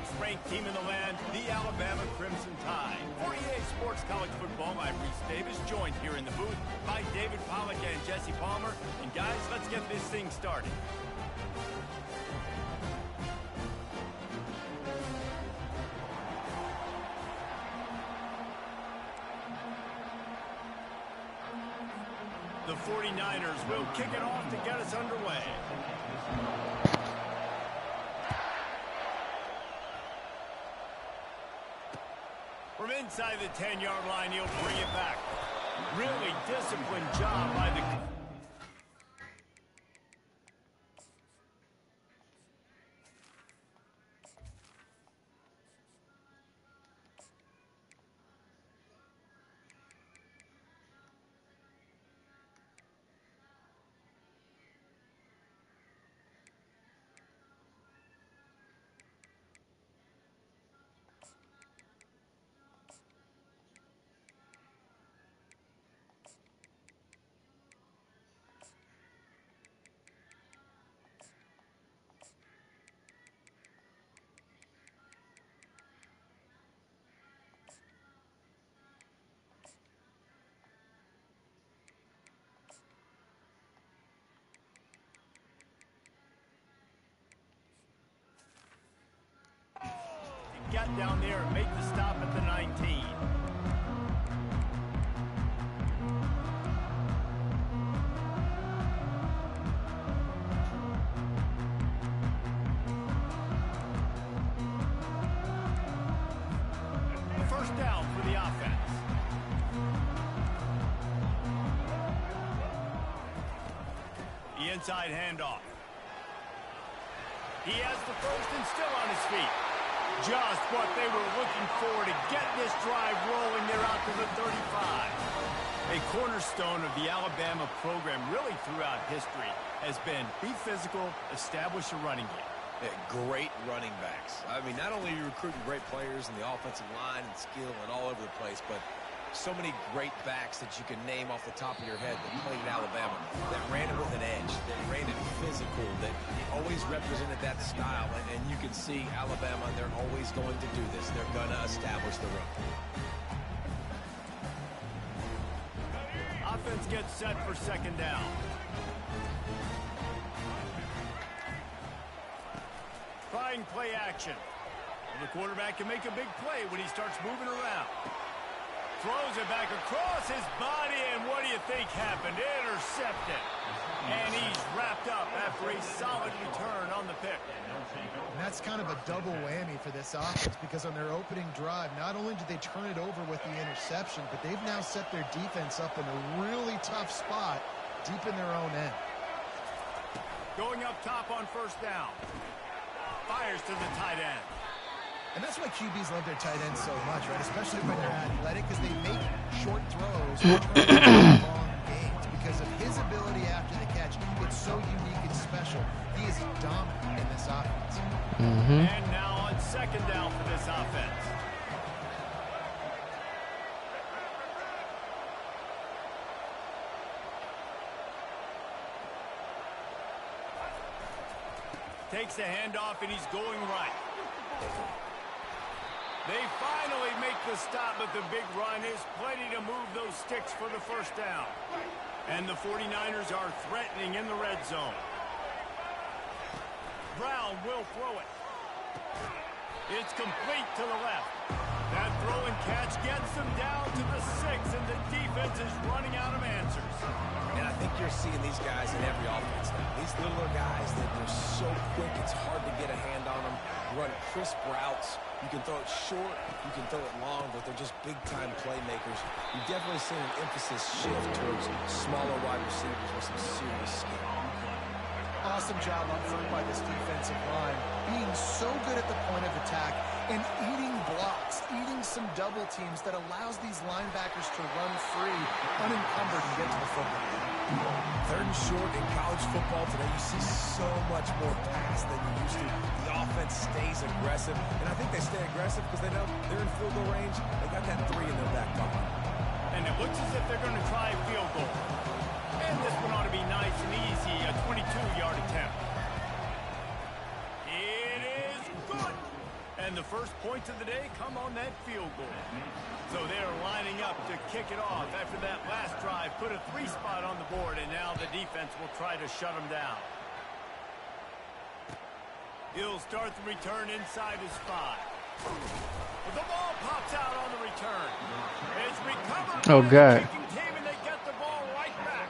6th-ranked team in the land, the Alabama Crimson Tide. For EA Sports College Football, I'm Reese Davis, joined here in the booth by David Pollack and Jesse Palmer. And guys, let's get this thing started. The 49ers will kick it off to get us underway. From inside the 10-yard line, he'll bring it back. Really disciplined job by the... Get down there and make the stop at the 19. First down for the offense. The inside handoff. He has the first and still on his feet. Just what they were looking for to get this drive rolling. They're out to the 35. A cornerstone of the Alabama program really throughout history has been be physical, establish a running game. Yeah, great running backs. I mean, not only are you recruiting great players in the offensive line and skill and all over the place, but so many great backs that you can name off the top of your head that played in Alabama, that ran it with an edge, that ran it physical, that always represented that style. And you can see Alabama, they're always going to do this. They're going to establish the run. Offense gets set for second down. Trying play action. The quarterback can make a big play when he starts moving around. Throws it back across his body, and what do you think happened? Intercepted. And he's wrapped up after a solid return on the pick. And that's kind of a double whammy for this offense, because on their opening drive, not only did they turn it over with the interception, but they've now set their defense up in a really tough spot deep in their own end. Going up top on first down. Fires to the tight end. And that's why QBs love their tight ends so much, right? Especially when they're athletic, because they make short throws and turn long games. Because of his ability after the catch, it's so unique and special. He is dominant in this offense. And now on second down for this offense. Takes the handoff, and he's going right. They finally make the stop, but the big run is plenty to move those sticks for the first down. And the 49ers are threatening in the red zone. Brown will throw it. It's complete to the left. That throw and catch gets them down to the 6, and the defense is running out of answers. And I think you're seeing these guys in every offense now. These littler guys, they're so quick, it's hard to get a hand on them. Run crisp routes. You can throw it short, you can throw it long, but they're just big-time playmakers. You've definitely seen an emphasis shift towards smaller wide receivers with some serious skill. Awesome job up front by this defensive line, being so good at the point of attack and eating blocks, eating some double teams that allows these linebackers to run free, unencumbered, and get to the football. Third and short in college football today, you see so much more pass than you used to. The offense stays aggressive, and I think they stay aggressive because they know they're in field goal range. They got that 3 in their back pocket. And it looks as if they're going to try a field goal. And this one ought to be nice and easy, a 22-yard attempt. It is good. And the first points of the day come on that field goal. So they're lining up to kick it off after that last drive. Put a 3 spot on the board, and now the defense will try to shut them down. He'll start the return inside his 5. The ball pops out on the return. It's recovered Oh, by God. the kicking team, and they get the ball right back.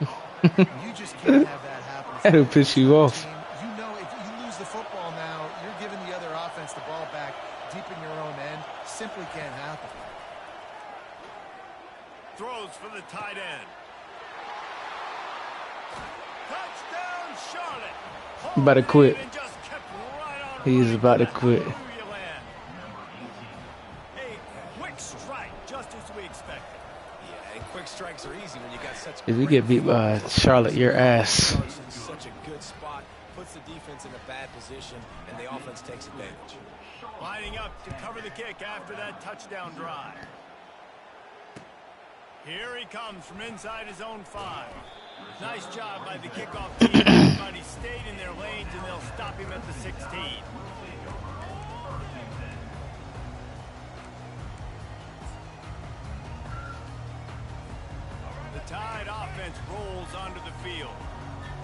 You just can't have that happen. That'll piss you off. You know, if you lose the football now, you're giving the other offense the ball back deep in your own end. Simply can't happen. Throws for the tight end. Touchdown, Charlotte. About to quit. And just kept right on He's running about to for that quit. Hallelujah land. A quick strike, just as we expected. Yeah, and quick strikes are easy when you got such. If you get beat by Charlotte, your ass. Starts in such a good spot, puts the defense in a bad position, and the offense takes advantage. Lining up to cover the kick after that touchdown drive. Here he comes from inside his own 5. Nice job by the kickoff team. Everybody stayed in their lanes, and they'll stop him at the 16. The Tide offense rolls onto the field.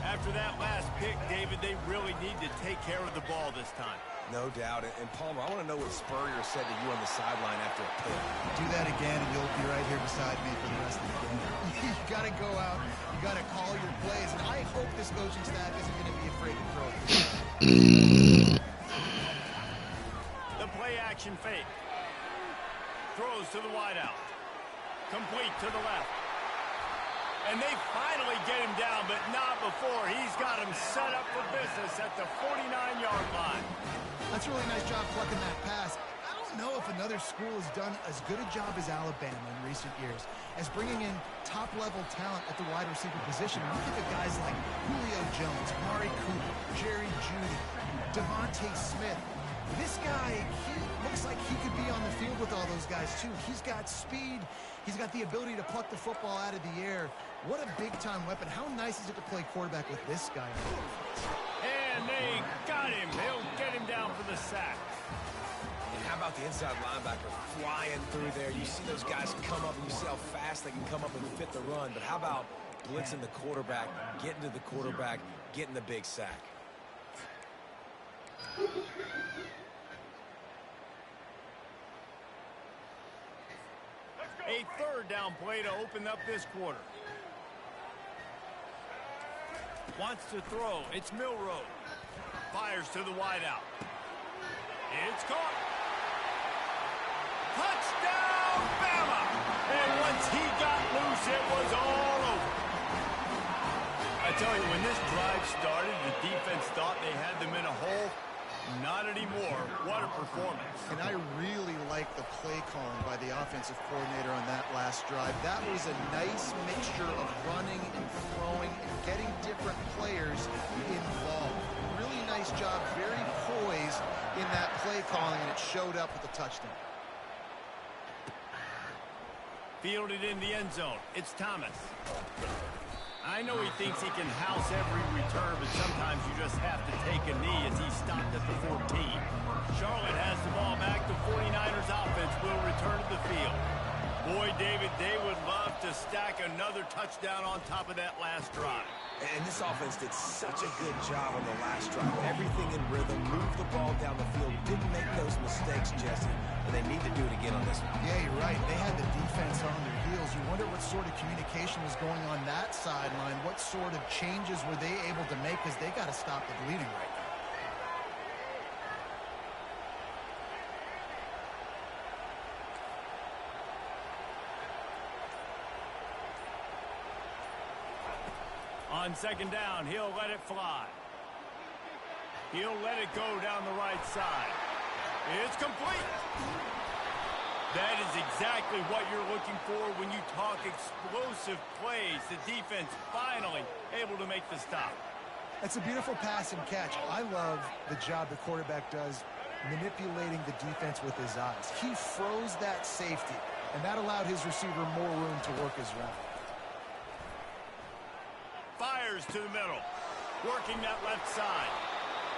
After that last pick, David, they really need to take care of the ball this time. No doubt. And Palmer, I want to know what Spurrier said to you on the sideline after a pick. Do that again, and you'll be right here beside me for the rest of the game. You got to go out. You got to call your plays. And I hope this coaching staff isn't going to be afraid to throw it. The play action fake. Throws to the wideout. Complete to the left. And they finally get him down, but not before. He's got him set up for business at the 49-yard line. That's a really nice job plucking that pass. I don't know if another school has done as good a job as Alabama in recent years as bringing in top-level talent at the wide receiver position. We think of guys like Julio Jones, Mari Cooper, Jerry Jeudy, Devontae Smith. This guy, he looks like he could be on the field with all those guys, too. He's got speed. He's got the ability to pluck the football out of the air. What a big-time weapon. How nice is it to play quarterback with this guy? And they got him. They'll get him down for the sack. And how about the inside linebacker flying through there? You see those guys come up, and you see how fast they can come up and fit the run. But how about blitzing the quarterback, getting to the quarterback, getting the big sack? A third down play to open up this quarter. Wants to throw. It's Milroe. Fires to the wideout. It's caught. Touchdown, Bama! And once he got loose, it was all over. I tell you, when this drive started, the defense thought they had them in a hole. Not anymore. What a performance. And I really like the play calling by the offensive coordinator on that last drive. That was a nice mixture of running and throwing and getting different players involved. Really nice job, very poised in that play calling, and it showed up with the touchdown. Fielded in the end zone. It's Thomas. I know he thinks he can house every return, but sometimes you just have to take a knee as he stopped at the 14. Charlotte has the ball back. The 49ers offense will return to the field. Boy, David, they would love to stack another touchdown on top of that last drive. And this offense did such a good job on the last drive. Everything in rhythm, moved the ball down the field, didn't make those mistakes, Jesse. And they need to do it again on this one. Yeah, you're right. They had the defense on their heels. You wonder what sort of communication was going on that sideline. What sort of changes were they able to make, because they got to stop the bleeding right now. On second down, he'll let it fly. He'll let it go down the right side. It's complete. That is exactly what you're looking for when you talk explosive plays. The defense finally able to make the stop. That's a beautiful pass and catch. I love the job the quarterback does manipulating the defense with his eyes. He froze that safety, and that allowed his receiver more room to work his route. Fires to the middle. Working that left side.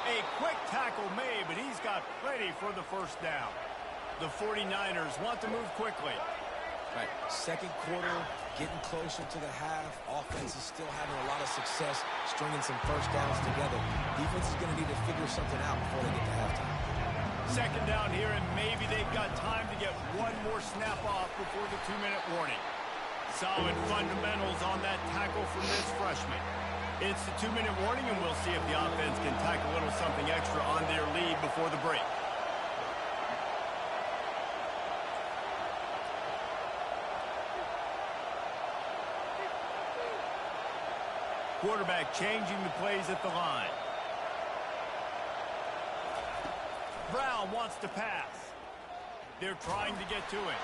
A quick tackle made, but he's got plenty for the first down. The 49ers want to move quickly. Right, second quarter, getting closer to the half. Offense is still having a lot of success stringing some first downs together. Defense is going to need to figure something out before they get to halftime. Second down here, and maybe they've got time to get one more snap off before the 2-minute warning. Solid fundamentals on that tackle from this freshman. It's the 2-minute warning, and we'll see if the offense can tack a little something extra on their lead before the break. Quarterback changing the plays at the line. Brown wants to pass. They're trying to get to it.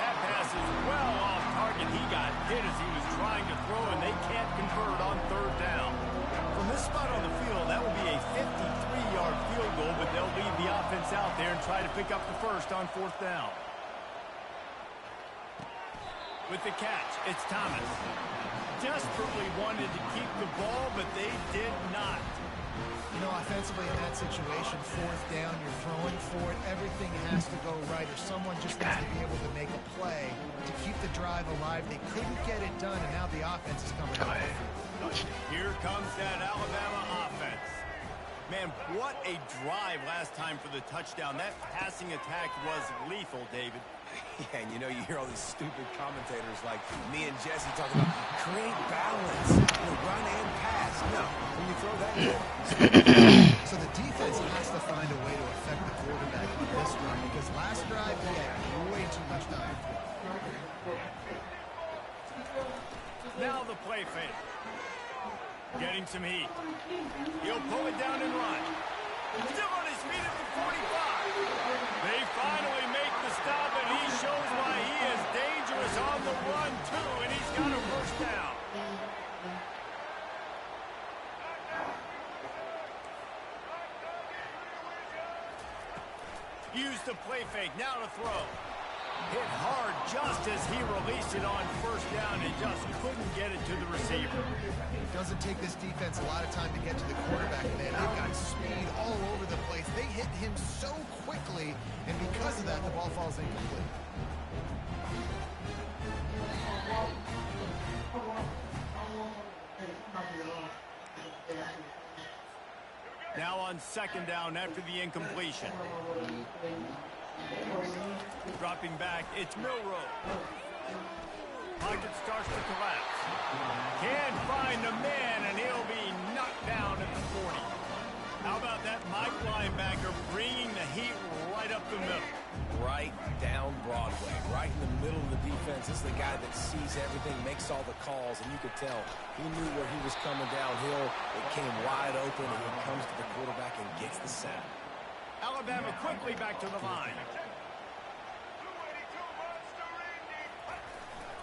That pass is well off target. He got hit as he was trying to throw, and they can't convert on third down. From this spot on the field, that will be a 53-yard field goal, but they'll leave the offense out there and try to pick up the first on fourth down. With the catch, it's Thomas. Desperately wanted to keep the ball, but they did not. You know, offensively in that situation, fourth down, you're throwing for it. Everything has to go right, or someone just needs to be able to make a play to keep the drive alive. They couldn't get it done, and now the offense is coming up. Here comes that Alabama offense. Man, what a drive last time for the touchdown. That passing attack was lethal, David. Yeah, and you know, you hear all these stupid commentators like me and Jesse talking about create balance, run and pass. No, when you throw that So the defense has to find a way to affect the quarterback on this run, because last drive he had way too much time. Now the play fake. Getting some heat. He'll pull it down and run. Still on his feet at the 45. They finally make the stop, and he shows why he is dangerous on the run, too, and he's got a first down. Use the play fake, now to throw. Hit hard just as he released it on first down and just couldn't get it to the receiver. It doesn't take this defense a lot of time to get to the quarterback, man. They've got speed all over the place. They hit him so quickly, and because of that, the ball falls incomplete. Now on second down after the incompletion. Dropping back, it's Milroe. Pocket starts to collapse. Can't find a man, and he'll be knocked down at the 40. How about that Mike linebacker bringing the heat right up the middle? right down Broadway, right in the middle of the defense. This is the guy that sees everything, makes all the calls, and you could tell he knew where he was coming downhill. It came wide open, and he comes to the quarterback and gets the sack. Alabama quickly back to the line.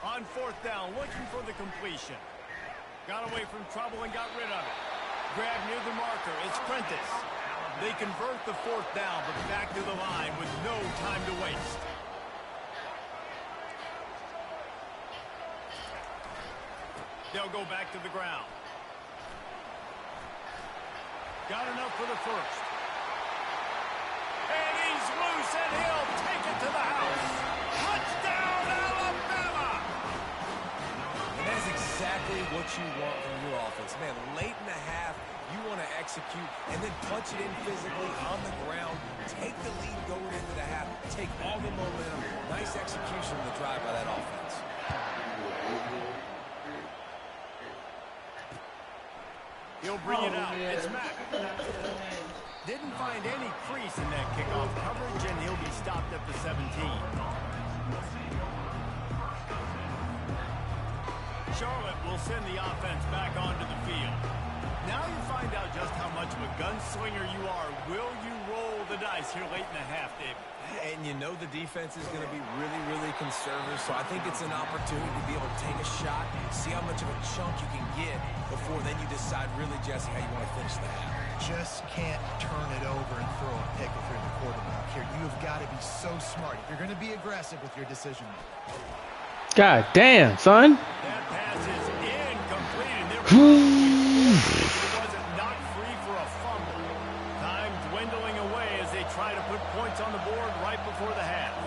On fourth down, looking for the completion. Got away from trouble and got rid of it. Grab near the marker. It's Prentice. They convert the fourth down, but back to the line with no time to waste. They'll go back to the ground. Got enough for the first. And he's loose, and he'll take it to the house. Touchdown, Alabama! And that's exactly what you want from your offense. Man, late in the half, you want to execute and then punch it in physically on the ground. Take the lead going into the half. Take all the momentum. Nice execution of the drive by that offense. He'll bring it out. It's Mack. Didn't find any crease in that kickoff coverage, and he'll be stopped at the 17. Charlotte will send the offense back onto the field. Now you find out just how much of a gunslinger you are. Will you roll the dice here late in the half, David? And you know the defense is going to be really, really conservative, so I think it's an opportunity to be able to take a shot, see how much of a chunk you can get before then you decide really, Jesse, how you want to finish the half. Just can't turn it over and throw a pick if you're the quarterback here. You've got to be so smart. You're going to be aggressive with your decision making. God damn, son. That pass is incomplete, and there it wasn't knocked free for a fumble. try to put points on the board right before the half.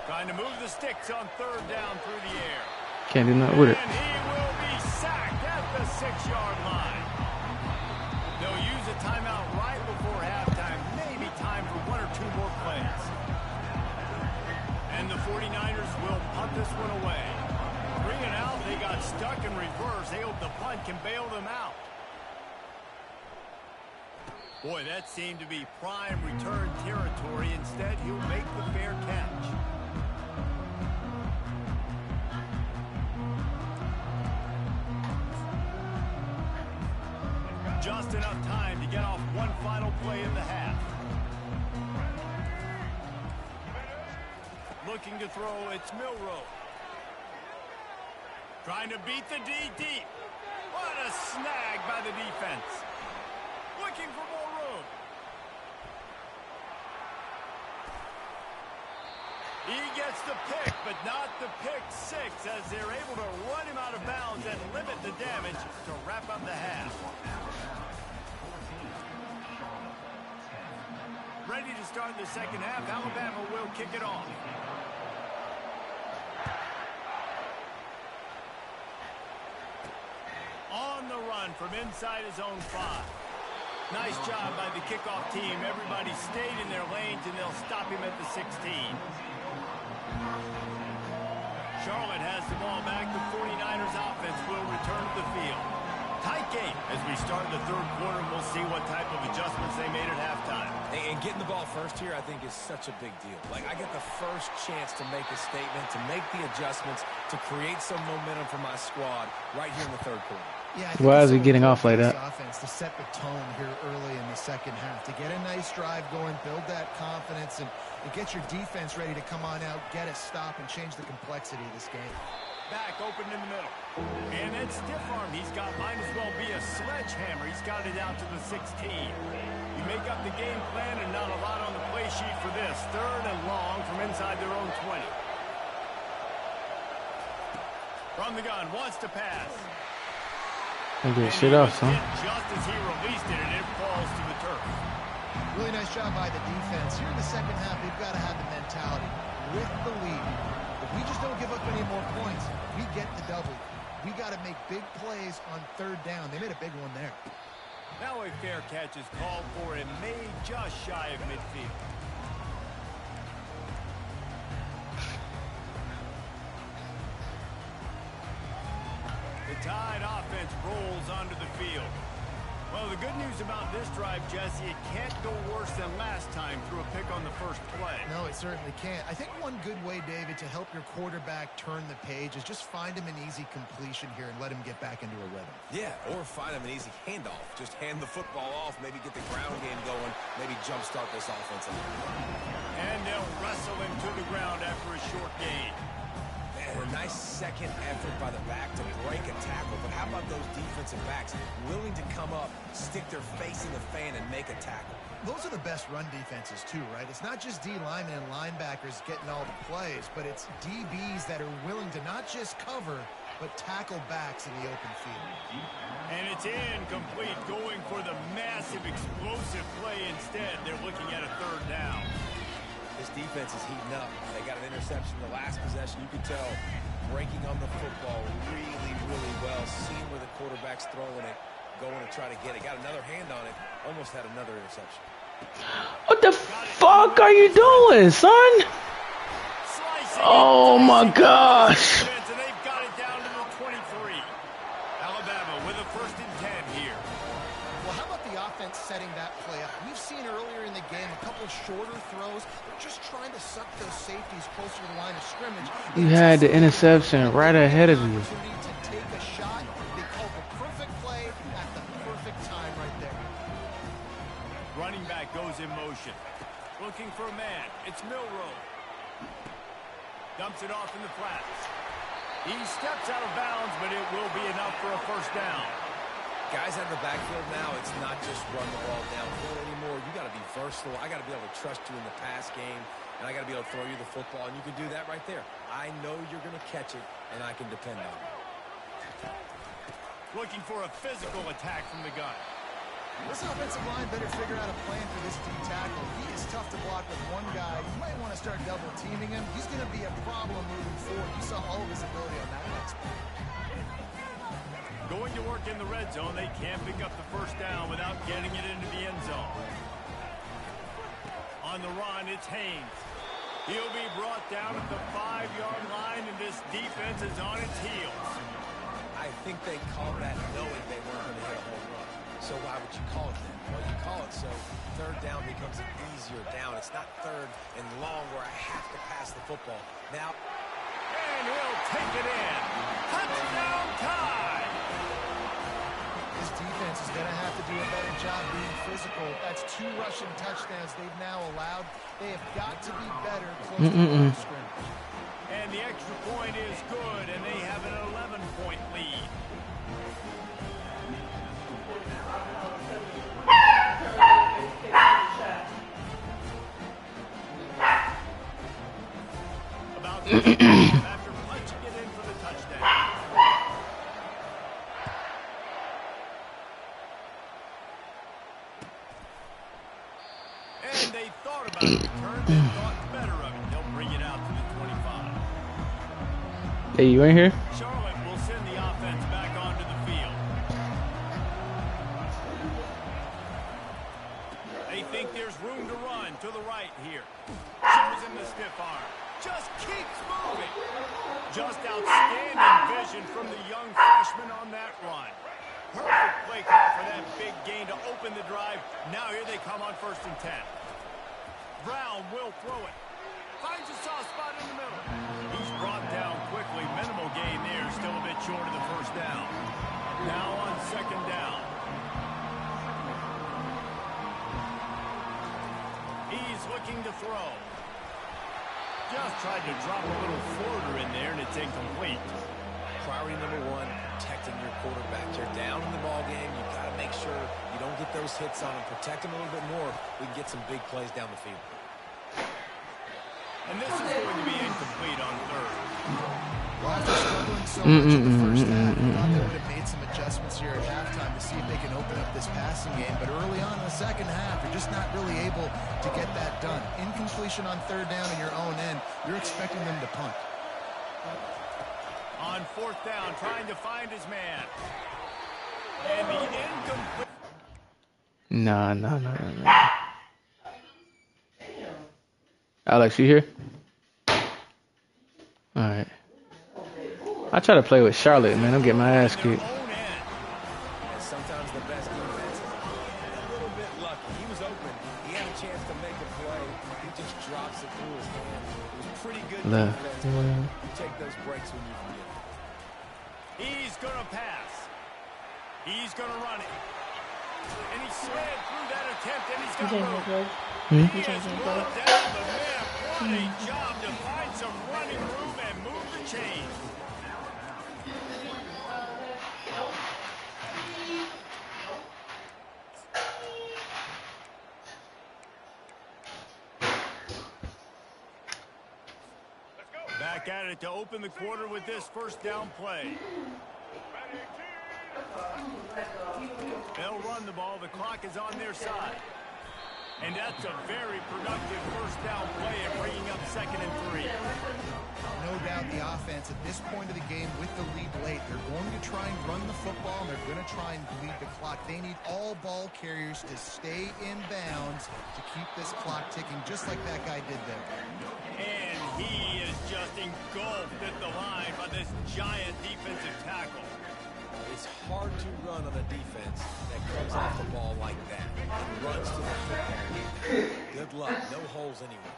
Trying to move the sticks on third down through the air. Can't do nothing with it. And he will be sacked at the 6-yard line. They'll use a timeout right before halftime. Maybe time for 1 or 2 more plays. And the 49ers will punt this one away. 3 and out, they got stuck in reverse. They hope the punt can bail them out. Boy, that seemed to be prime return territory. Instead, he'll make the fair catch. Just enough time to get off one final play in the half. Looking to throw, it's Milroe. Trying to beat the D deep. What a snag by the defense. Looking for more room. He gets the pick, but not the pick 6 as they're able to run him out of bounds and limit the damage to wrap up the half. Ready to start the second half. Alabama will kick it off. On the run from inside his own 5. Nice job by the kickoff team. Everybody stayed in their lanes, and they'll stop him at the 16. Charlotte has the ball back. The 49ers offense will return to the field. Tight game as we start the third quarter, and we'll see what type of adjustments they made at halftime. And getting the ball first here, I think, is such a big deal. Like, I get the first chance to make a statement, to make the adjustments, to create some momentum for my squad right here in the third quarter. Yeah, why is he getting off like that? Offense to set the tone here early in the second half, to get a nice drive going, build that confidence, and get your defense ready to come on out, get a stop, and change the complexity of this game. Back open in the middle. And that stiff arm he's got might as well be a sledgehammer. He's got it out to the 16. You make up the game plan and not a lot on the play sheet for this. 3rd and long from inside their own 20. From the gun, wants to pass. Don't get shit off, son. Just as he released it, and it falls to the turf. Really nice job by the defense. Here in the second half, they've got to have the mentality with the lead. If we just don't give up any more points, we get the double. We got to make big plays on 3rd down. They made a big one there. Now a fair catch is called for and made just shy of midfield. The Tide offense rolls onto the field. Well, the good news about this drive, Jesse, it can't go worse than last time through a pick on the first play. No, it certainly can't. I think one good way, David, to help your quarterback turn the page is just find him an easy completion here and let him get back into a rhythm. Yeah, or find him an easy handoff. Just hand the football off, maybe get the ground game going, maybe jumpstart this offense. And they'll wrestle him to the ground after a short gain. A nice second effort by the back to break a tackle. But how about those defensive backs willing to come up, stick their face in the fan, and make a tackle? Those are the best run defenses, too, right? It's not just D linemen and linebackers getting all the plays, but it's DBs that are willing to not just cover, but tackle backs in the open field. And it's incomplete, going for the massive, explosive play instead. They're looking at a 3rd down. This defense is heating up. They got an interception the last possession. You could tell breaking on the football really, really well. Seeing where the quarterback's throwing it, going to try to get it. Got another hand on it. Almost had another interception. What the fuck are you doing, son? Oh my gosh. And they've got it down to the 23. Alabama with a 1st and 10 here. Well, how about the offense setting that play up? We've seen earlier in the game a couple shorter throws. They're just trying to suck those safeties closer to the line of scrimmage. You had the interception right ahead of you. To take a shot. They called the perfect play at the perfect time right there. Running back goes in motion. Looking for a man. It's Milroe. Dumps it off in the flats. He steps out of bounds, but it will be enough for a 1st down. Guys out of the backfield now, it's not just run the ball downfield anymore. You got to be versatile. I got to be able to trust you in the pass game, and I got to be able to throw you the football, and you can do that right there. I know you're going to catch it, and I can depend on it. Looking for a physical attack from the gun. This offensive line better figure out a plan for this D tackle. He is tough to block with one guy. You might want to start double teaming him. He's going to be a problem moving forward. You saw all of his ability on that next play. Going to work in the red zone. They can't pick up the first down without getting it into the end zone. On the run, it's Haynes. He'll be brought down at the 5-yard line, and this defense is on its heels. I think they called that knowing they weren't going to hit a home run. So why would you call it that? Well, you call it so third down becomes an easier down. It's not third and long where I have to pass the football. Now, and he'll take it in. Touchdown time! His defense is going to have to do a better job being physical. That's 2 rushing touchdowns they've now allowed. They have got to be better close to the line of scrimmage. And the extra point is good, and they have an 11-point lead. About to after punching it in for the touchdown. And they thought about it, turned and thought better of it. They'll bring it out to the 25. Hey, you ain't here? Charlotte will send the offense back onto the field. They think there's room to run to the right here. Shows him the stiff arm. Just keeps moving. Just outstanding vision from the young freshman on that run. Perfect play call for that big gain to open the drive. Now here they come on 1st and 10. Brown will throw it. Finds a soft spot in the middle. He's brought down quickly. Minimal gain there. Still a bit short of the first down. Now on 2nd down. He's looking to throw. Just tried to drop a little floater in there, and it's incomplete. priority number 1, protecting your quarterback. You're down in the ball game. You've got to make sure you don't get those hits on him. Protect him a little bit more. We can get some big plays down the field. And this is going to be incomplete on 3rd. Well, after struggling so much in the first half, I thought they would have made some adjustments here at halftime to see if they can open up this passing game. But early on in the second half, they're just not really able to get that done. Incompletion on 3rd down in your own end, you're expecting them to punt. On 4th down, trying to find his man. And the incomplete. No. Alex, you here? All right. I try to play with Charlotte, man. I'm getting my ass kicked. And sometimes the best defense is a little bit lucky. He was open. He had a chance to make a play. He just drops it through his hand. It was pretty good defense. You take those breaks when you can get it. He's going to pass. He's going to run it. And he slid through that attempt, and he's got room. He has rolled down the man. What a job to find some running room and move the chains. Back at it to open the quarter with this 1st down play. They'll run the ball. The clock is on their side. And that's a very productive 1st down play and bringing up 2nd and 3. No doubt the offense at this point of the game with the lead late, they're going to try and run the football, and they're going to try and bleed the clock. They need all ball carriers to stay in bounds to keep this clock ticking, just like that guy did there. And he is just engulfed at the line by this giant defensive tackle. It's hard to run on a defense that comes off the ball like that and runs to the football. Good luck. No holes anywhere.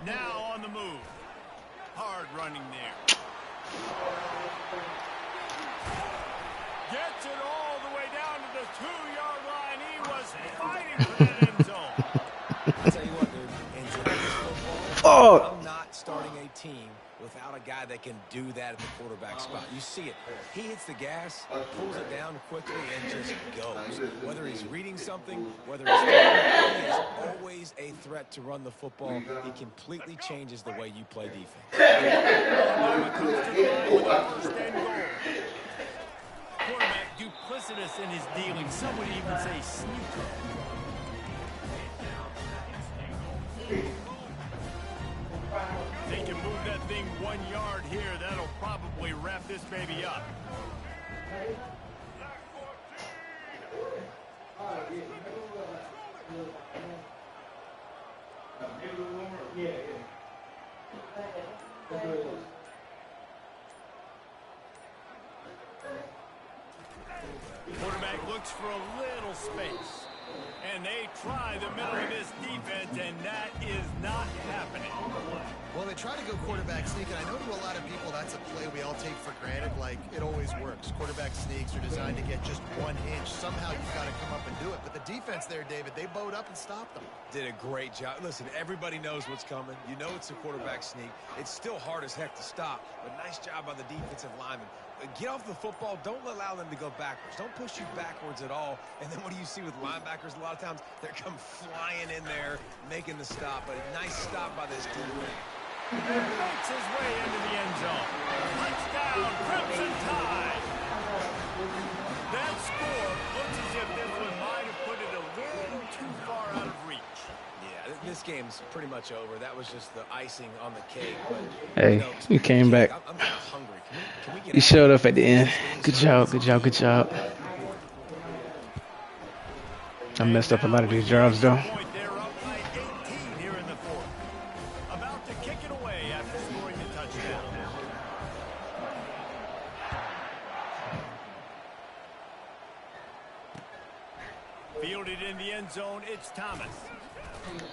Now on the move. Hard running there. Gets it all the way down to the 2-yard line. He was fighting for that end zone. I'll tell you what, dude. In today's football, I'm not starting a team without a guy that can do that at the quarterback spot. You see it. He hits the gas, pulls it down quickly, and just goes. Whether he's reading something, whether he's throwing, he is always a threat to run the football. He completely changes the way you play defense. Quarterback duplicitous in his dealing. Some would even say sneaky. They can move that thing 1 yard here. That'll probably wrap this baby up. Quarterback looks for a little space. And they try the middle of this defense, and that is not happening. Well, they try to go quarterback sneak, and I know to a lot of people that's a play we all take for granted, like it always works. Quarterback sneaks are designed to get just 1 inch. Somehow you've got to come up and do it. But the defense there, David, they bowed up and stopped them. Did a great job. Listen, everybody knows what's coming. You know it's a quarterback sneak. It's still hard as heck to stop, but nice job by the defensive lineman. Get off the football. Don't allow them to go backwards. Don't push you backwards at all. And then what do you see with linebackers? A lot of times they come flying in there, making the stop. But a nice stop by this defense. Makes his way into the end zone. Touchdown, Crimson Tide. That score looks as if this one might have put it a little too far out of reach. Yeah, this game's pretty much over. That was just the icing on the cake. But, Hey, you came back. I'm kind of hungry. Can we get You showed up at the end. Good job, good job, good job. I messed up a lot of these drives, though. They're up by 18 here in the fourth. About to kick it away after scoring the touchdown. Fielded in the end zone, it's Thomas.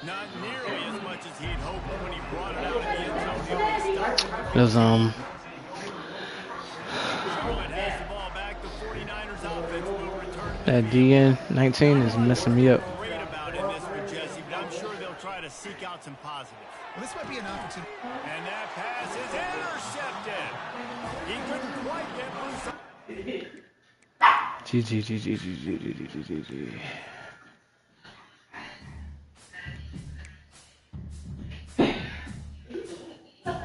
Not nearly as much as he'd hoped when he brought it out in the end zone. He only stopped. It was, Charlotte has the ball back. The 49ers offense will return. that DN19 is messing me up. Great about in this one, Jesse, but I'm sure they'll try to seek out some positives. Well, this might be an opportunity. And that pass is intercepted. He couldn't quite get loose. GG.